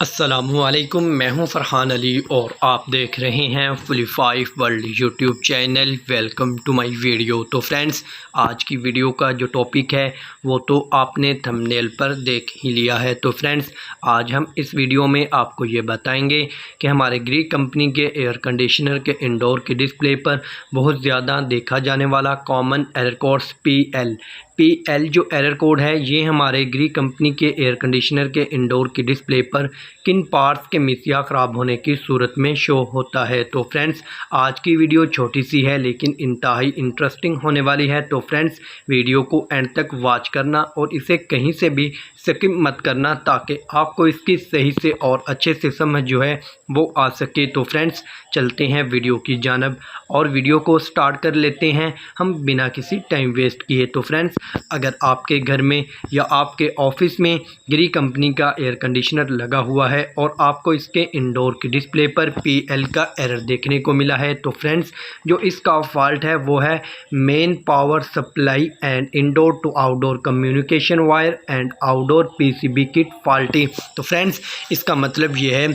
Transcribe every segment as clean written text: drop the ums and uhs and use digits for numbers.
अस्सलामुअलैकुम, मैं हूं फ़रहान अली और आप देख रहे हैं fully 5 world YouTube channel. Welcome to my video. तो फ्रेंड्स, आज की वीडियो का जो टॉपिक है वो तो आपने थंबनेल पर देख ही लिया है। तो फ्रेंड्स, आज हम इस वीडियो में आपको ये बताएंगे कि हमारे ग्री कंपनी के एयर कंडीशनर के इंडोर के डिस्प्ले पर बहुत ज़्यादा देखा जाने वाला common error codes P L जो एरर कोड है ये हमारे ग्री कंपनी के एयर कंडीशनर के इंडोर की डिस्प्ले पर किन पार्ट्स के मिस या ख़राब होने की सूरत में शो होता है। तो फ्रेंड्स, आज की वीडियो छोटी सी है लेकिन इंतहाई इंटरेस्टिंग होने वाली है। तो फ्रेंड्स, वीडियो को एंड तक वॉच करना और इसे कहीं से भी स्किप मत करना ताकि आपको इसकी सही से और अच्छे से समझ जो है वो आ सके। तो फ्रेंड्स, चलते हैं वीडियो की जानब और वीडियो को स्टार्ट कर लेते हैं हम बिना किसी टाइम वेस्ट किए। तो फ्रेंड्स, अगर आपके घर में या आपके ऑफिस में ग्री कंपनी का एयर कंडीशनर लगा हुआ है और आपको इसके इंडोर की डिस्प्ले पर पीएल का एरर देखने को मिला है, तो फ्रेंड्स, जो इसका फॉल्ट है वो है main power supply and indoor to outdoor communication wire and outdoor PCB kit faulty. तो फ्रेंड्स, इसका मतलब ये है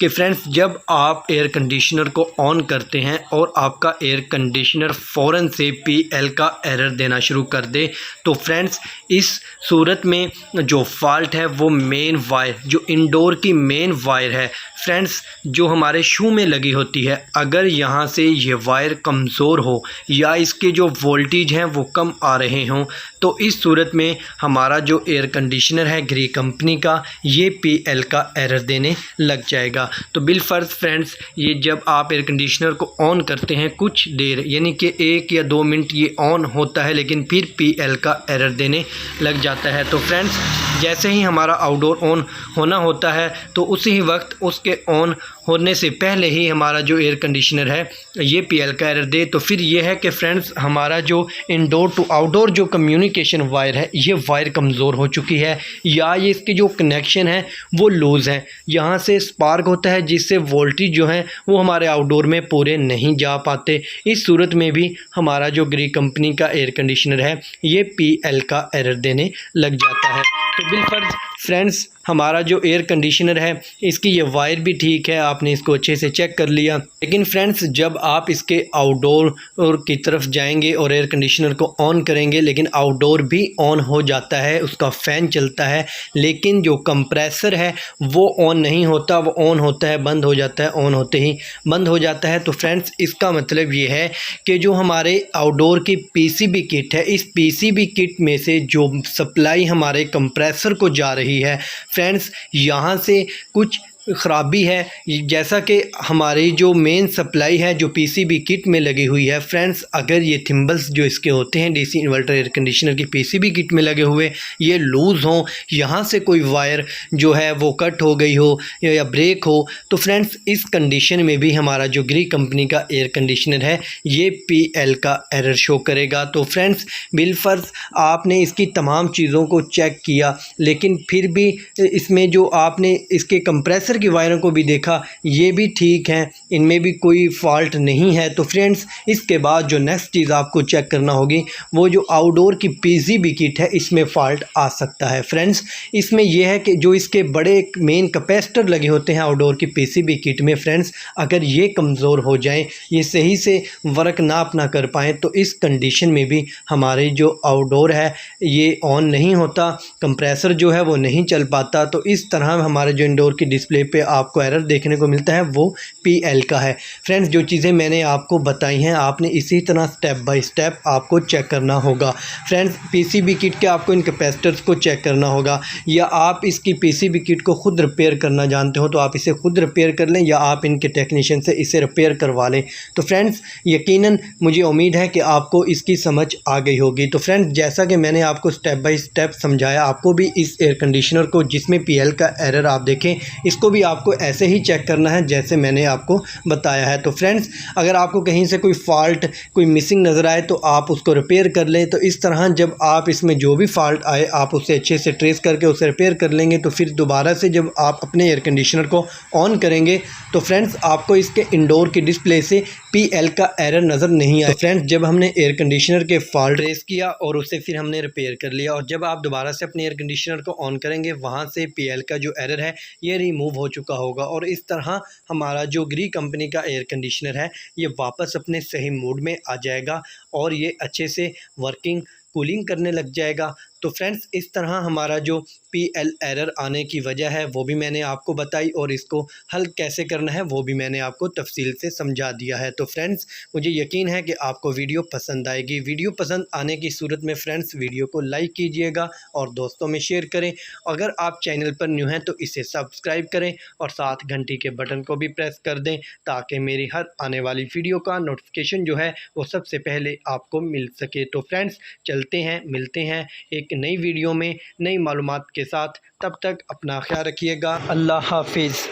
कि फ्रेंड्स, जब आप एयर कंडीशनर को ऑन करते हैं और आपका एयर कंडीशनर फ़ौरन से पीएल का एरर देना शुरू कर दे, तो फ्रेंड्स, इस सूरत में जो फॉल्ट है वो मेन वायर, जो इंडोर की मेन वायर है फ्रेंड्स, जो हमारे शू में लगी होती है, अगर यहाँ से ये वायर कमज़ोर हो या इसके जो वोल्टेज हैं वो कम आ रहे हों, तो इस सूरत में हमारा जो एयर कंडीशनर है ग्री कंपनी का ये पीएल का एरर देने लग जाएगा। तो बिलफ़र्ज़ फ्रेंड्स, ये जब आप एयर कंडीशनर को ऑन करते हैं कुछ देर यानी कि 1 या 2 मिनट ये ऑन होता है लेकिन फिर पीएल का एरर देने लग जाता है। तो फ्रेंड्स, जैसे ही हमारा आउटडोर ऑन होना होता है तो उसी वक्त उसके ऑन होने से पहले ही हमारा जो एयर कंडीशनर है ये पीएल का एरर दे, तो फिर ये है कि फ्रेंड्स, हमारा जो इंडोर टू आउटडोर जो कम्युनिकेशन वायर है ये वायर कमज़ोर हो चुकी है या ये इसके जो कनेक्शन है वो लूज़ है। यहाँ से स्पार्क होता है जिससे वोल्टेज जो है वो हमारे आउटडोर में पूरे नहीं जा पाते। इस सूरत में भी हमारा जो ग्री कंपनी का एयर कंडीशनर है ये पीएल का एरर देने लग जाता है। तो बिलफर्ज फ्रेंड्स, हमारा जो एयर कंडीशनर है इसकी ये वायर भी ठीक है, आपने इसको अच्छे से चेक कर लिया, लेकिन फ्रेंड्स, जब आप इसके आउटडोर की तरफ जाएंगे और एयर कंडीशनर को ऑन करेंगे, लेकिन आउटडोर भी ऑन हो जाता है, उसका फ़ैन चलता है, लेकिन जो कंप्रेसर है वो ऑन नहीं होता, वो ऑन होता है बंद हो जाता है, ऑन होते ही बंद हो जाता है। तो फ्रेंड्स, इसका मतलब ये है कि जो हमारे आउटडोर की पीसीबी किट है, इस पीसीबी किट में से जो सप्लाई हमारे कंप्रेसर को जा रही है फ्रेंड्स, यहाँ से कुछ ख़राबी है। जैसा कि हमारी जो मेन सप्लाई है जो पीसीबी किट में लगी हुई है फ्रेंड्स, अगर ये थिम्बल्स जो इसके होते हैं डीसी इन्वर्टर एयर कंडीशनर की पीसीबी किट में लगे हुए ये लूज़ हों, यहाँ से कोई वायर जो है वो कट हो गई हो या ब्रेक हो, तो फ्रेंड्स, इस कंडीशन में भी हमारा जो ग्री कंपनी का एयर कंडीशनर है ये पीएल का एरर शो करेगा। तो फ्रेंड्स, बिलफर्ज आपने इसकी तमाम चीज़ों को चेक किया, लेकिन फिर भी इसमें जो आपने इसके कंप्रेसर की वायरों को भी देखा ये भी ठीक है, इनमें भी कोई फॉल्ट नहीं है। तो फ्रेंड्स, इसके बाद जो नेक्स्ट चीज़ आपको चेक करना होगी वो जो आउटडोर की पीसीबी किट है इसमें फ़ॉल्ट आ सकता है। फ्रेंड्स, इसमें यह है कि जो इसके बड़े मेन कैपेसिटर लगे होते हैं आउटडोर की पीसीबी किट में फ्रेंड्स, अगर ये कमज़ोर हो जाएं, ये सही से वर्क ना अपना कर पाएँ, तो इस कंडीशन में भी हमारे जो आउटडोर है ये ऑन नहीं होता, कंप्रेसर जो है वो नहीं चल पाता। तो इस तरह हमारे जो इंडोर की डिस्प्ले पे आपको एरर देखने को मिलता है वो पीएल का है। फ्रेंड्स, जो चीज़ें मैंने आपको बताई हैं आपने इसी तरह स्टेप बाय स्टेप आपको चेक करना होगा। फ्रेंड्स, पीसीबी किट के आपको इन कैपेसिटर्स को चेक करना होगा, या आप इसकी पीसीबी किट को खुद रिपेयर करना जानते हो तो आप इसे खुद रिपेयर कर लें या आप इनके टेक्नीशियन से इसे रिपेयर करवा लें। तो फ्रेंड्स, यकीनन मुझे उम्मीद है कि आपको इसकी समझ आ गई होगी। तो फ्रेंड्स, जैसा कि मैंने आपको स्टेप बाय स्टेप समझाया, आपको भी इस एयर कंडीशनर को जिसमें पीएल का एरर आप देखें इसको भी आपको ऐसे ही चेक करना है जैसे मैंने आपको बताया है। तो फ्रेंड्स, अगर आपको कहीं से कोई फॉल्ट कोई मिसिंग नज़र आए तो आप उसको रिपेयर कर लें। तो इस तरह जब आप इसमें जो भी फॉल्ट आए आप उसे अच्छे से ट्रेस करके उसे रिपेयर कर लेंगे, तो फिर दोबारा से जब आप अपने एयर कंडीशनर को ऑन करेंगे तो फ्रेंड्स, आपको इसके इंडोर की डिस्प्ले से पीएल का एरर नज़र नहीं आए। तो फ्रेंड्स, जब हमने एयर कंडीशनर के फॉल्ट ट्रेस किया और उसे फिर हमने रिपेयर कर लिया, और जब आप दोबारा से अपने एयर कंडीशनर को ऑन करेंगे वहाँ से पीएल का जो एरर है ये रिमूव हो चुका होगा और इस तरह हमारा जो ग्री कंपनी का एयर कंडीशनर है ये वापस अपने सही मोड में आ जाएगा और ये अच्छे से वर्किंग कूलिंग करने लग जाएगा। तो फ्रेंड्स, इस तरह हमारा जो पीएल एरर आने की वजह है वो भी मैंने आपको बताई और इसको हल कैसे करना है वो भी मैंने आपको तफसील से समझा दिया है। तो फ्रेंड्स, मुझे यकीन है कि आपको वीडियो पसंद आएगी। वीडियो पसंद आने की सूरत में फ्रेंड्स वीडियो को लाइक कीजिएगा और दोस्तों में शेयर करें। अगर आप चैनल पर न्यू हैं तो इसे सब्सक्राइब करें और साथ घंटी के बटन को भी प्रेस कर दें ताकि मेरी हर आने वाली वीडियो का नोटिफिकेशन जो है वो सबसे पहले आपको मिल सके। तो फ्रेंड्स, चलते हैं, मिलते हैं एक नई वीडियो में नई मालूमात के साथ। तब तक अपना ख्याल रखिएगा। अल्लाह हाफिज़।